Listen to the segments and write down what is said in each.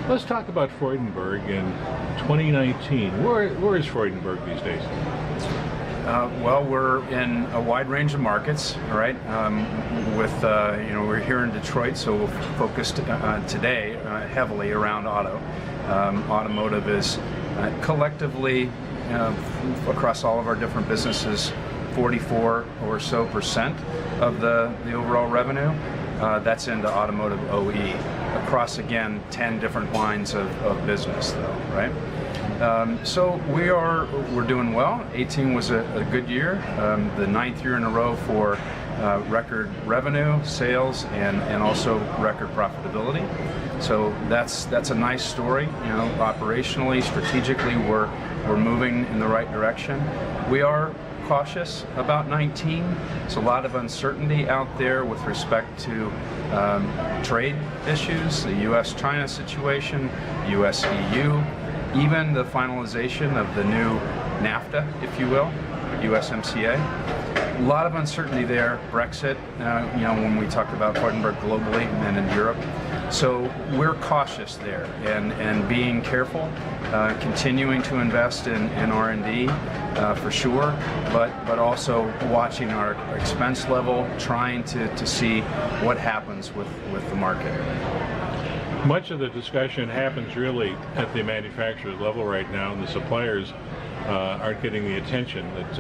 Let's talk about Freudenberg in 2019. Where is Freudenberg these days? Well, we're in a wide range of markets, right? We're here in Detroit, so we're focused today heavily around auto. Automotive is collectively across all of our different businesses 44 or so % of the overall revenue. That's into automotive OE across, again, 10 different lines of business, though, right? So we're doing well. 18 was a good year, the 9th year in a row for record revenue, sales, and also record profitability. So that's a nice story. You know, operationally, strategically, we're moving in the right direction. We are cautious about 19. There's a lot of uncertainty out there with respect to trade issues, the U.S.-China situation, U.S.-EU, even the finalization of the new NAFTA, if you will, USMCA. A lot of uncertainty there. Brexit, when we talk about Freudenberg globally and in Europe. So we're cautious there and being careful, continuing to invest in R&D for sure, but also watching our expense level, trying to see what happens with the market. Much of the discussion happens really at the manufacturer's level right now, and the suppliers aren't getting the attention that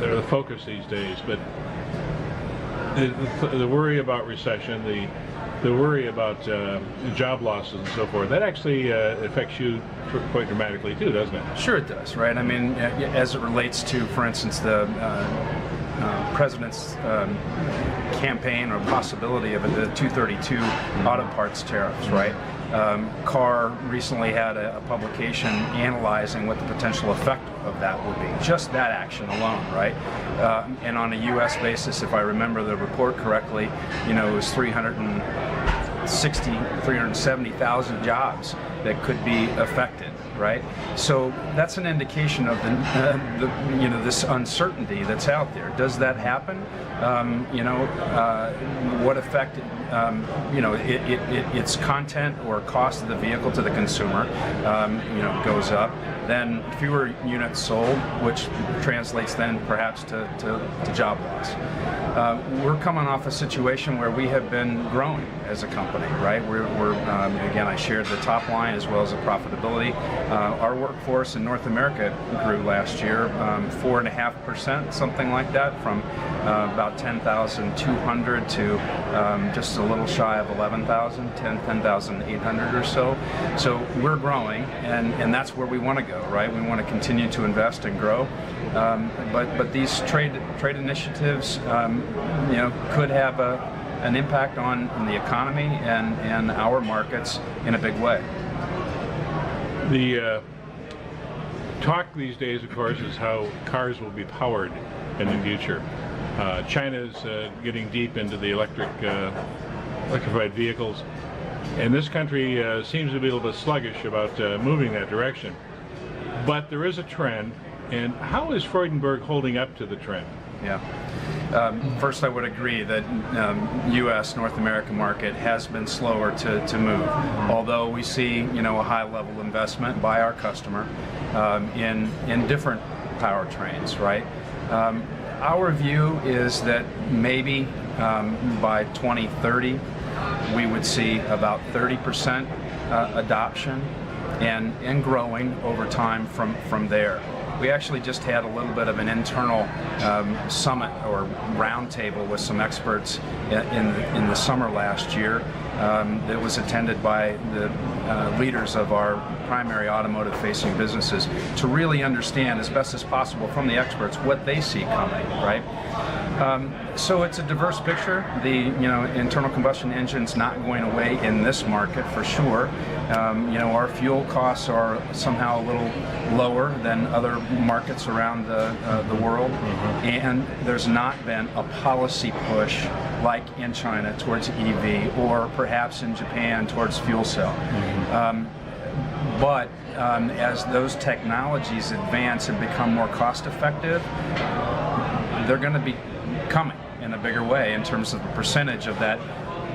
they're the focus these days. But the worry about recession, the worry about job losses and so forth, that actually affects you quite dramatically too, doesn't it? Sure it does, right? I mean, as it relates to, for instance, the President's campaign or possibility of the 232 auto parts tariffs, right? Carr recently had a publication analyzing what the potential effect of that would be. Just that action alone, right? And on a U.S. basis, if I remember the report correctly, it was 370,000 jobs that could be affected, right? So that's an indication of this uncertainty that's out there. Does that happen? What effect? Its content or cost of the vehicle to the consumer, goes up. Then fewer units sold, which translates then perhaps to job loss. We're coming off a situation where we have been growing as a company, right? We're again, I shared the top line as well as the profitability. Our workforce in North America grew last year 4.5%, something like that, from about 10,200 to just a little shy of 11,000, 10,800 or so. So we're growing, and that's where we want to go, right? We want to continue to invest and grow. But these trade initiatives, could have an impact on the economy and our markets in a big way. The talk these days, of course, is how cars will be powered in the future. China is getting deep into the electrified vehicles, and this country seems to be a little bit sluggish about moving that direction. But there is a trend, and how is Freudenberg holding up to the trend? Yeah. First, I would agree that U.S. North American market has been slower to move, although we see a high level investment by our customer in different powertrains, right? Our view is that maybe by 2030 we would see about 30% adoption and growing over time from there. We actually just had a little bit of an internal summit or roundtable with some experts in the summer last year that was attended by the leaders of our primary automotive-facing businesses to really understand as best as possible from the experts what they see coming, right? So it's a diverse picture. The internal combustion engine's not going away in this market for sure. Our fuel costs are somehow a little lower than other markets around the world, and there's not been a policy push like in China towards EV or perhaps in Japan towards fuel cell. But as those technologies advance and become more cost effective, they're going to be coming in a bigger way in terms of the percentage of that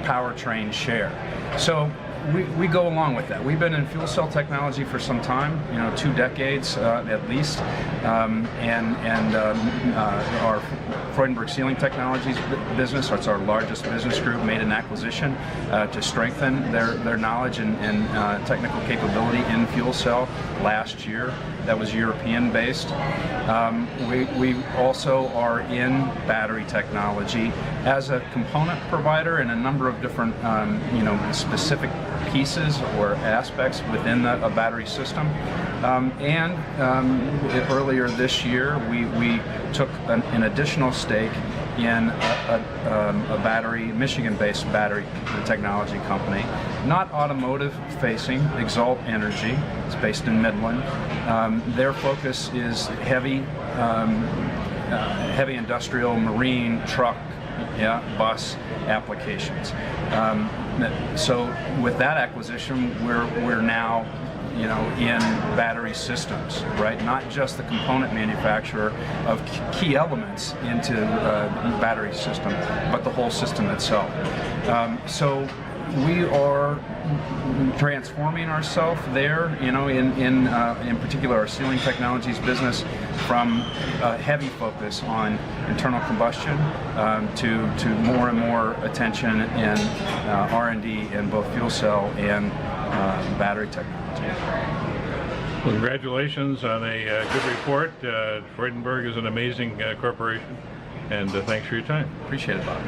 powertrain share. So we go along with that. We've been in fuel cell technology for some time, 2 decades at least, and our Freudenberg Sealing Technologies business, that's our largest business group, made an acquisition to strengthen their knowledge and technical capability in fuel cell last year. That was European-based. We also are in battery technology as a component provider in a number of different, specific pieces or aspects within a battery system. Earlier this year, we took an additional stake in a battery, Michigan-based battery technology company, not automotive facing, Exalt Energy. It's based in Midland. Their focus is heavy industrial, marine, truck, bus applications. So with that acquisition, we're now in battery systems, right? Not just the component manufacturer of key elements into the battery system, but the whole system itself. So we are transforming ourselves there, in particular our sealing technologies business, from a heavy focus on internal combustion to more and more attention in R&D in both fuel cell and battery technology. Well, congratulations on a good report. Freudenberg is an amazing corporation, and thanks for your time. Appreciate it, Bob.